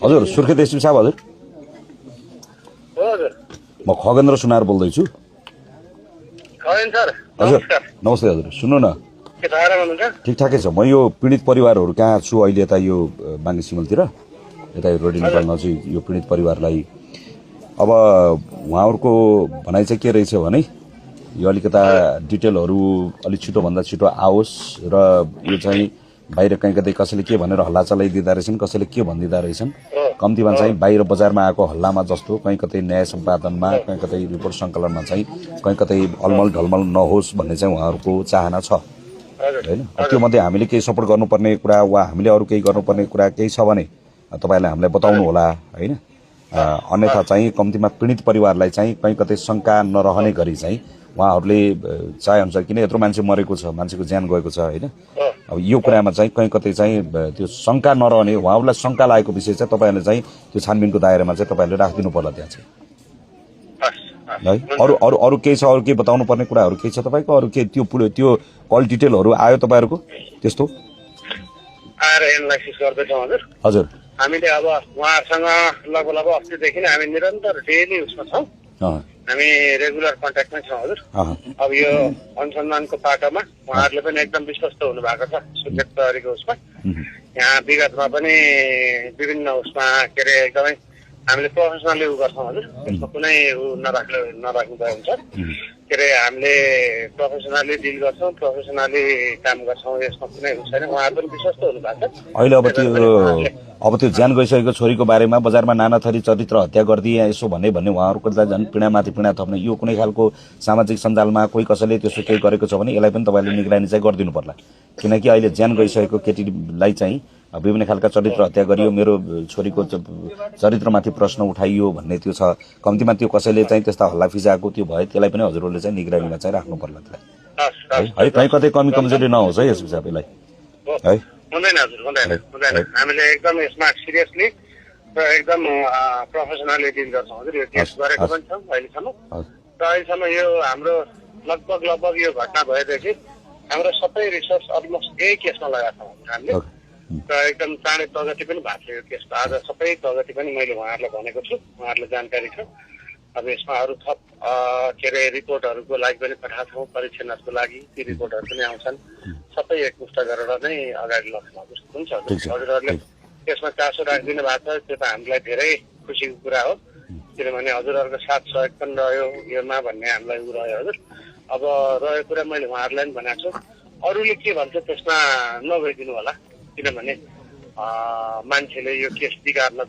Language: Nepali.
हजुर सुर्खेत एसपी साहब हजुर हजुर म खगेन्द्र सुनार बोल्दैछु खगेन सर हजुर नमस्कार नमस्ते हजुर सुन्नु न के छ आराम हुनुहुन्छ ठिकठाकै छ म यो पीडित परिवारहरू कहाँ छु अहिले यता यो बाङ्गे सिमलतिर यता यो रोडी नेपालमा चाहिँ यो पीडित परिवारलाई अब उहाँहरूको भनाइ चाहिँ के रहेछ भने यो अलिकता डिटेलहरू अलिक छिटोभन्दा छिटो आओस् र यो चाहिँ बाहिर कहीँ कतै कसैले के भनेर हल्ला चलाइदिँदा रहेछन् कसैले के भनिदिँदा रहेछन् कम्तीमा चाहिँ बाहिर बजारमा आएको हल्लामा जस्तो कहीँ कतै न्याय सम्पादनमा कहीँ कतै रिपोर्ट सङ्कलनमा चाहिँ कहीँ कतै अलमल ढलमल नहोस् भन्ने चाहिँ उहाँहरूको चाहना छ होइन त्यो मध्ये हामीले केही सपोर्ट गर्नुपर्ने कुरा वा हामीले अरू केही गर्नुपर्ने कुरा केही छ भने तपाईँहरूले हामीलाई बताउनु होला होइन अन्यथा चाहिँ कम्तीमा पीडित परिवारलाई चाहिँ कहीँ कतै शङ्का नरहने गरी चाहिँ उहाँहरूले चाहे अनुसार किन यत्रो मान्छे मरेको छ मान्छेको ज्यान गएको छ होइन अब यो कुरामा चाहिँ कहीँ कतै चाहिँ त्यो शङ्का नरहने उहाँहरूलाई शङ्का लागेको विषय चाहिँ तपाईँहरूले चाहिँ त्यो छानबिनको दायरामा चाहिँ तपाईँहरूले राखिदिनु पर्ला त्यहाँ चाहिँ है अरू अरू अरू केही छ अरू केही बताउनु पर्ने कुराहरू केही छ तपाईँको अरू केही त्यो कल डिटेलहरू आयो तपाईँहरूको त्यस्तो आएर एनालाइसिस गर्दैछौँ हजुर हजुर हामीले अब उहाँहरूसँग लगभग अस्तिदेखि नै हामी निरन्तर डेली उसमा छौँ हामी रेगुलर कन्ट्याक्टमै छौँ हजुर अब यो अनुसन्धानको पाटोमा उहाँहरूले पनि एकदम विश्वस्त हुनु भएको छ सुर्खेत प्रहरीको उसमा यहाँ विगतमा पनि विभिन्न उसमा के अरे एकदमै हामीले प्रोफेसनली उ गर्छौँ हजुर त्यसमा कुनै उ नराख्नु भयो हुन्छ के अरे हामीले प्रोफेसनली डिल गर्छौँ प्रोफेसनली काम गर्छौँ यसमा कुनै उ छैन उहाँहरू पनि विश्वस्त हुनु भएको छ अहिले अब त्यो ज्यान गइसकेको छोरीको बारेमा बजारमा नाना थरी चरित्र हत्या गरिदिए यसो भन्ने उहाँहरूको झन् पीडामाथि पीडा थप्ने यो कुनै खालको सामाजिक सञ्जालमा कोही कसैले त्यसो केही गरेको छ भने यसलाई पनि तपाईँले निगरानी चाहिँ गरिदिनु पर्ला किनकि अहिले ज्यान गइसकेको केटीलाई चाहिँ विभिन्न खालका चरित्र हत्या गरियो मेरो छोरीको चरित्रमाथि प्रश्न उठाइयो भन्ने त्यो छ कम्तीमा त्यो कसैले चाहिँ त्यस्ता हल्ला फिजाएको त्यो भयो त्यसलाई पनि हजुरहरूले चाहिँ निगरानीमा चाहिँ राख्नु पर्ला त्यसलाई है कहीँ कतै कमी कमजोरी नहोस् है यसको सबैलाई है हुँदैन हजुर हुँदैन हामीले एकदम यसमा सिरियसली र एकदम प्रोफेसनली डिल गर्छौँ हजुर यो केस गरेको पनि छौँ अहिलेसम्म र अहिलेसम्म यो हाम्रो लगभग यो घटना भएदेखि हाम्रो सबै रिसर्च अलमोस्ट यही केसमा लगाएको छौँ हामीले र एकदम चाँडै प्रगति पनि भएको छ यो केसको आज सबै प्रगति पनि मैले उहाँहरूलाई भनेको छु उहाँहरूलाई जानकारी छ अब यसमा अरू थप के अरे रिपोर्टहरूको लागि पनि पठाएको छौँ परीक्षणहरूको लागि ती रिपोर्टहरू पनि आउँछन् सबै एकमुष्ट गरेर नै अगाडि लग्छौँ हुन्छ हजुरहरूले त्यसमा चासो राखिदिनु भएको छ त्यो त हामीलाई धेरै खुसीको कुरा हो किनभने हजुरहरूको साथ सहयोग पनि रह्यो योमा भन्ने हामीलाई उ रह्यो हजुर अब रहेको कुरा मैले उहाँहरूलाई पनि भनेको छु अरूले के भन्छ त्यसमा नगइदिनु होला किनभने मान्छेले यो केस बिगार्नको